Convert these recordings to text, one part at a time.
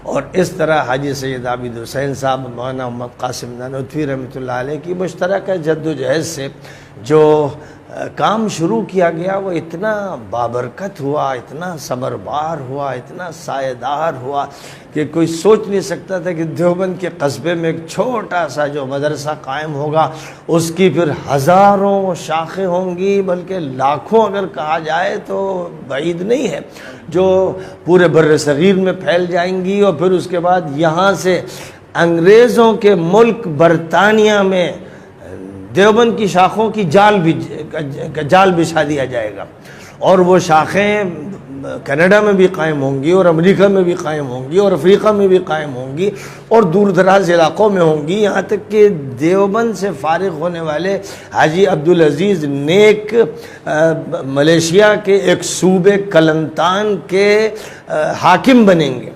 اور اس طرح حاجی سید عابد حسین صاحب، مولانا محمد قاسم نانوتوی رحمۃ اللہ علیہ کی مشترکہ جد و جہد سے جو کام شروع کیا گیا وہ اتنا بابرکت ہوا، اتنا ثمربار ہوا، اتنا سایہ دار ہوا کہ کوئی سوچ نہیں سکتا تھا کہ دیوبند کے قصبے میں ایک چھوٹا سا جو مدرسہ قائم ہوگا اس کی پھر ہزاروں شاخیں ہوں گی، بلکہ لاکھوں اگر کہا جائے تو بعید نہیں ہے، جو پورے بر صغیر میں پھیل جائیں گی، اور پھر اس کے بعد یہاں سے انگریزوں کے ملک برطانیہ میں دیوبند کی شاخوں کی جال بچھا دیا جائے گا، اور وہ شاخیں کینیڈا میں بھی قائم ہوں گی، اور امریکہ میں بھی قائم ہوں گی، اور افریقہ میں بھی قائم ہوں گی، اور دور دراز علاقوں میں ہوں گی، یہاں تک کہ دیوبند سے فارغ ہونے والے حاجی عبدالعزیز نیک ملیشیا کے ایک صوبے کلنتان کے حاکم بنیں گے۔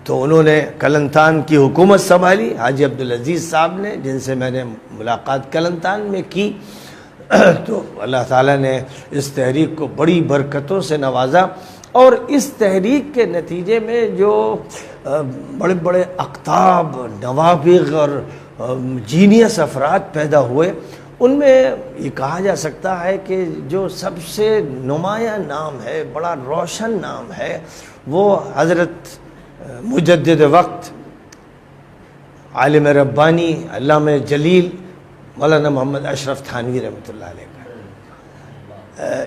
تو انہوں نے کلنتان کی حکومت سنبھالی، حاجی عبدالعزیز صاحب نے، جن سے میں نے ملاقات کلنتان میں کی، تو اللہ تعالیٰ نے اس تحریک کو بڑی برکتوں سے نوازا، اور اس تحریک کے نتیجے میں جو بڑے بڑے اقطاب، نوابغ اور جینیس افراد پیدا ہوئے، ان میں یہ کہا جا سکتا ہے کہ جو سب سے نمایاں نام ہے، بڑا روشن نام ہے، وہ حضرت مجدد وقت، عالم ربانی، علامہ جلیل مولانا محمد اشرف تھانوی رحمۃ اللہ علیہ کا